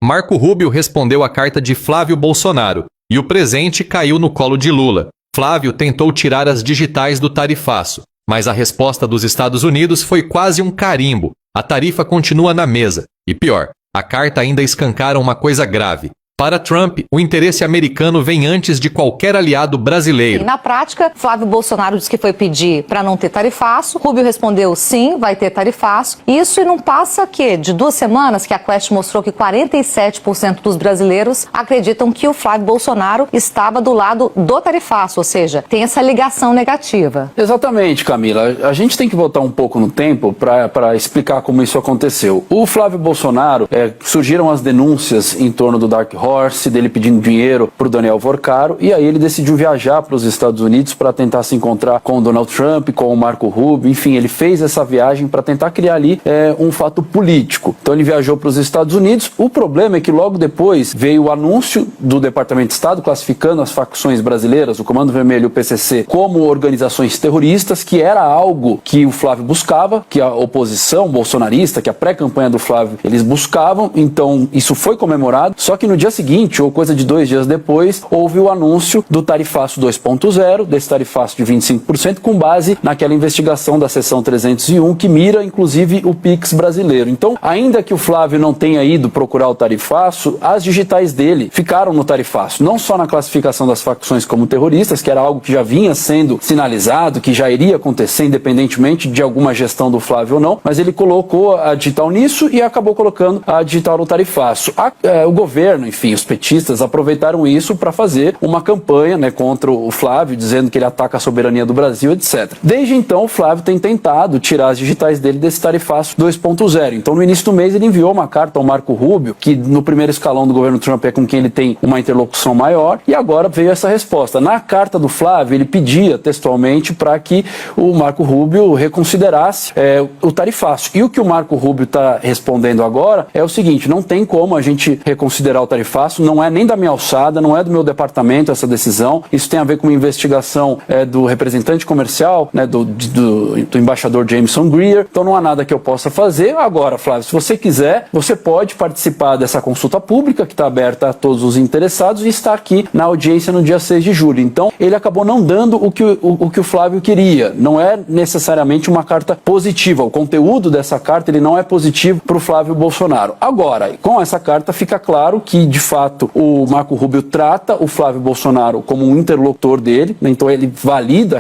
Marco Rubio respondeu à carta de Flávio Bolsonaro e o presente caiu no colo de Lula. Flávio tentou tirar as digitais do tarifaço, mas a resposta dos Estados Unidos foi quase um carimbo. A tarifa continua na mesa. E pior, a carta ainda escancara uma coisa grave. Para Trump, o interesse americano vem antes de qualquer aliado brasileiro. E na prática, Flávio Bolsonaro disse que foi pedir para não ter tarifaço. Rubio respondeu sim, vai ter tarifaço. Isso não passa de 2 semanas que a Quest mostrou que 47% dos brasileiros acreditam que o Flávio Bolsonaro estava do lado do tarifaço, ou seja, tem essa ligação negativa. Exatamente, Camila. A gente tem que voltar um pouco no tempo para explicar como isso aconteceu. O Flávio Bolsonaro, surgiram as denúncias em torno do Dark Horse, dele pedindo dinheiro para o Daniel Vorcaro, e aí ele decidiu viajar para os Estados Unidos para tentar se encontrar com o Donald Trump, com o Marco Rubio, enfim, ele fez essa viagem para tentar criar ali um fato político. Então ele viajou para os Estados Unidos. O problema é que logo depois veio o anúncio do Departamento de Estado classificando as facções brasileiras, o Comando Vermelho e o PCC, como organizações terroristas, que era algo que o Flávio buscava, que a oposição bolsonarista, que a pré-campanha do Flávio, eles buscavam. Então isso foi comemorado, só que no dia seguinte, ou coisa de 2 dias depois, houve o anúncio do tarifaço 2.0, desse tarifaço de 25%, com base naquela investigação da seção 301, que mira, inclusive, o Pix brasileiro. Então, ainda que o Flávio não tenha ido procurar o tarifaço, as digitais dele ficaram no tarifaço, não só na classificação das facções como terroristas, que era algo que já vinha sendo sinalizado, que já iria acontecer, independentemente de alguma gestão do Flávio ou não, mas ele colocou a digital nisso e acabou colocando a digital no tarifaço. O governo, enfim, os petistas aproveitaram isso para fazer uma campanha contra o Flávio, dizendo que ele ataca a soberania do Brasil, etc. Desde então, o Flávio tem tentado tirar as digitais dele desse tarifaço 2.0. Então, no início do mês, ele enviou uma carta ao Marco Rubio, que no primeiro escalão do governo Trump é com quem ele tem uma interlocução maior, e agora veio essa resposta. Na carta do Flávio, ele pedia textualmente para que o Marco Rubio reconsiderasse o tarifaço. E o que o Marco Rubio está respondendo agora é o seguinte: não tem como a gente reconsiderar o tarifaço, não é nem da minha alçada, não é do meu departamento essa decisão, isso tem a ver com uma investigação do representante comercial, do embaixador Jameson Greer, então não há nada que eu possa fazer. Agora, Flávio, se você quiser, você pode participar dessa consulta pública que está aberta a todos os interessados e está aqui na audiência no dia 6 de julho. Então, ele acabou não dando o que o Flávio queria, não é necessariamente uma carta positiva, o conteúdo dessa carta ele não é positivo para o Flávio Bolsonaro. Agora, com essa carta fica claro que, de fato, o Marco Rubio trata o Flávio Bolsonaro como um interlocutor dele, então ele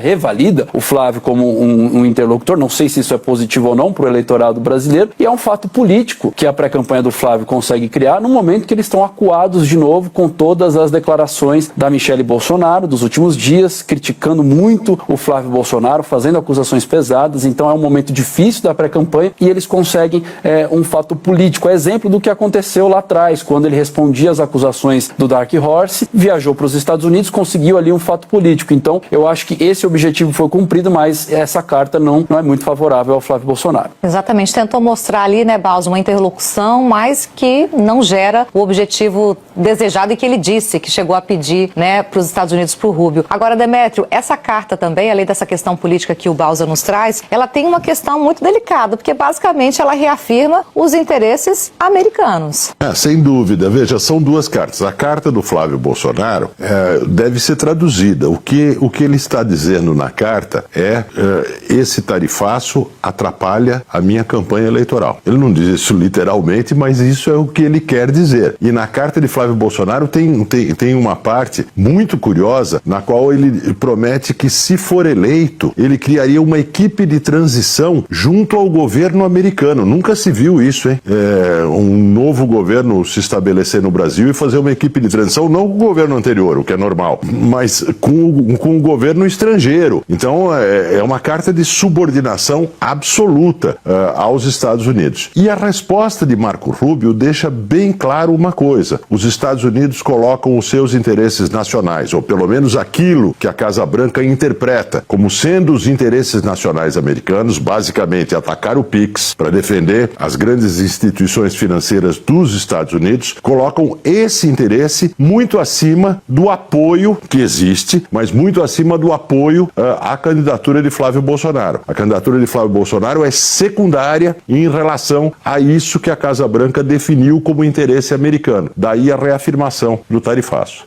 revalida o Flávio como um interlocutor. Não sei se isso é positivo ou não para o eleitorado brasileiro, e é um fato político que a pré-campanha do Flávio consegue criar no momento que eles estão acuados de novo com todas as declarações da Michelle Bolsonaro dos últimos dias, criticando muito o Flávio Bolsonaro, fazendo acusações pesadas. Então é um momento difícil da pré-campanha e eles conseguem um fato político, exemplo do que aconteceu lá atrás, quando ele respondia às acusações do Dark Horse, viajou para os Estados Unidos, conseguiu ali um fato político. Então, eu acho que esse objetivo foi cumprido, mas essa carta não é muito favorável ao Flávio Bolsonaro. Exatamente, tentou mostrar ali, Baus, uma interlocução, mas que não gera o objetivo desejado e que ele disse que chegou a pedir, para os Estados Unidos, para o Rubio. Agora, Demétrio, essa carta também, além dessa questão política que o Bausa nos traz, ela tem uma questão muito delicada, porque basicamente ela reafirma os interesses americanos. Sem dúvida. Veja, são 2 cartas. A carta do Flávio Bolsonaro deve ser traduzida. O que ele está dizendo na carta esse tarifaço atrapalha a minha campanha eleitoral. Ele não diz isso literalmente, mas isso é o que ele quer dizer. E na carta de Flávio Bolsonaro tem uma parte muito curiosa, na qual ele promete que, se for eleito, ele criaria uma equipe de transição junto ao governo americano. Nunca se viu isso, hein? Um novo governo se estabelecer no Brasil e fazer uma equipe de transição, não com o governo anterior, o que é normal, mas com o governo estrangeiro. Então, é uma carta de subordinação absoluta aos Estados Unidos. E a resposta de Marco Rubio deixa bem claro uma coisa: os Estados Unidos colocam os seus interesses nacionais, ou pelo menos aquilo que a Casa Branca interpreta como sendo os interesses nacionais americanos, basicamente atacar o Pix para defender as grandes instituições financeiras dos Estados Unidos, colocam esse interesse muito acima do apoio que existe, mas muito acima do apoio à candidatura de Flávio Bolsonaro. A candidatura de Flávio Bolsonaro é secundária em relação a isso que a Casa Branca definiu como interesse americano. Daí a reafirmação do tarifaço.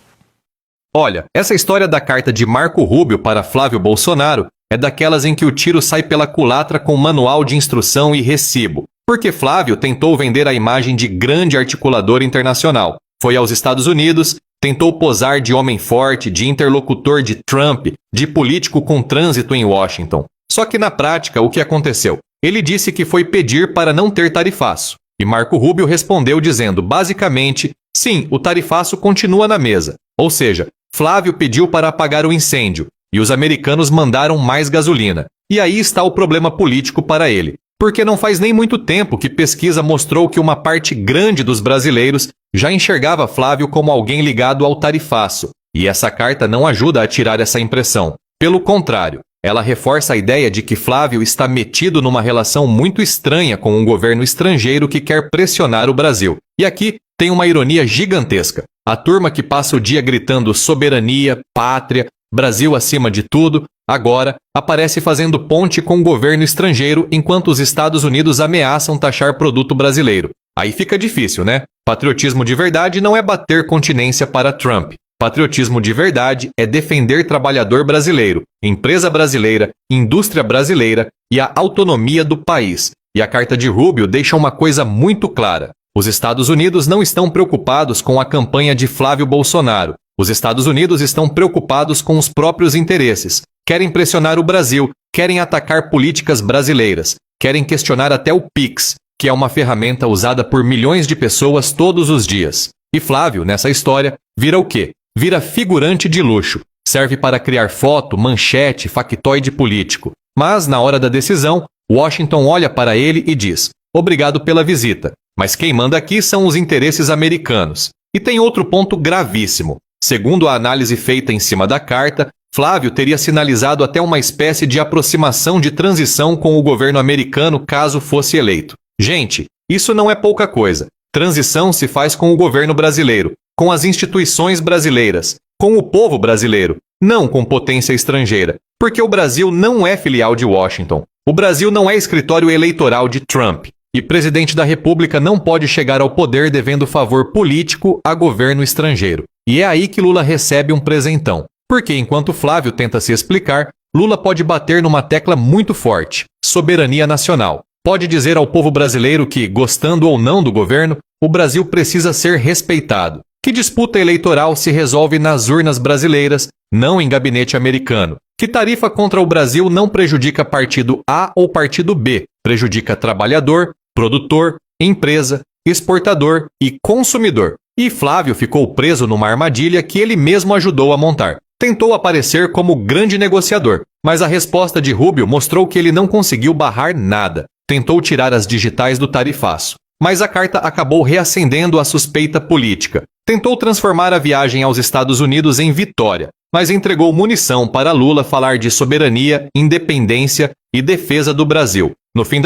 Olha, essa história da carta de Marco Rubio para Flávio Bolsonaro é daquelas em que o tiro sai pela culatra com manual de instrução e recibo. Porque Flávio tentou vender a imagem de grande articulador internacional. Foi aos Estados Unidos, tentou posar de homem forte, de interlocutor de Trump, de político com trânsito em Washington. Só que na prática, o que aconteceu? Ele disse que foi pedir para não ter tarifaço. E Marco Rubio respondeu dizendo, basicamente, sim, o tarifaço continua na mesa. Ou seja, Flávio pediu para apagar o incêndio, e os americanos mandaram mais gasolina. E aí está o problema político para ele. Porque não faz nem muito tempo que pesquisa mostrou que uma parte grande dos brasileiros já enxergava Flávio como alguém ligado ao tarifaço. E essa carta não ajuda a tirar essa impressão. Pelo contrário, ela reforça a ideia de que Flávio está metido numa relação muito estranha com um governo estrangeiro que quer pressionar o Brasil. E aqui tem uma ironia gigantesca. A turma que passa o dia gritando soberania, pátria, Brasil acima de tudo, agora aparece fazendo ponte com o governo estrangeiro enquanto os Estados Unidos ameaçam taxar produto brasileiro. Aí fica difícil, né? Patriotismo de verdade não é bater continência para Trump. Patriotismo de verdade é defender trabalhador brasileiro, empresa brasileira, indústria brasileira e a autonomia do país. E a carta de Rubio deixa uma coisa muito clara. Os Estados Unidos não estão preocupados com a campanha de Flávio Bolsonaro. Os Estados Unidos estão preocupados com os próprios interesses. Querem pressionar o Brasil, querem atacar políticas brasileiras, querem questionar até o Pix, que é uma ferramenta usada por milhões de pessoas todos os dias. E Flávio, nessa história, vira o quê? Vira figurante de luxo. Serve para criar foto, manchete, factoide político. Mas, na hora da decisão, Washington olha para ele e diz: obrigado pela visita, mas quem manda aqui são os interesses americanos. E tem outro ponto gravíssimo. Segundo a análise feita em cima da carta, Flávio teria sinalizado até uma espécie de aproximação de transição com o governo americano caso fosse eleito. Gente, isso não é pouca coisa. Transição se faz com o governo brasileiro, com as instituições brasileiras, com o povo brasileiro, não com potência estrangeira. Porque o Brasil não é filial de Washington. O Brasil não é escritório eleitoral de Trump. E presidente da República não pode chegar ao poder devendo favor político a governo estrangeiro. E é aí que Lula recebe um presentão. Porque enquanto Flávio tenta se explicar, Lula pode bater numa tecla muito forte: soberania nacional. Pode dizer ao povo brasileiro que, gostando ou não do governo, o Brasil precisa ser respeitado. Que disputa eleitoral se resolve nas urnas brasileiras, não em gabinete americano. Que tarifa contra o Brasil não prejudica partido A ou partido B, prejudica trabalhador, produtor, empresa, exportador e consumidor. E Flávio ficou preso numa armadilha que ele mesmo ajudou a montar. Tentou aparecer como grande negociador, mas a resposta de Rubio mostrou que ele não conseguiu barrar nada. Tentou tirar as digitais do tarifaço. Mas a carta acabou reacendendo a suspeita política. Tentou transformar a viagem aos Estados Unidos em vitória, mas entregou munição para Lula falar de soberania, independência e defesa do Brasil. No fim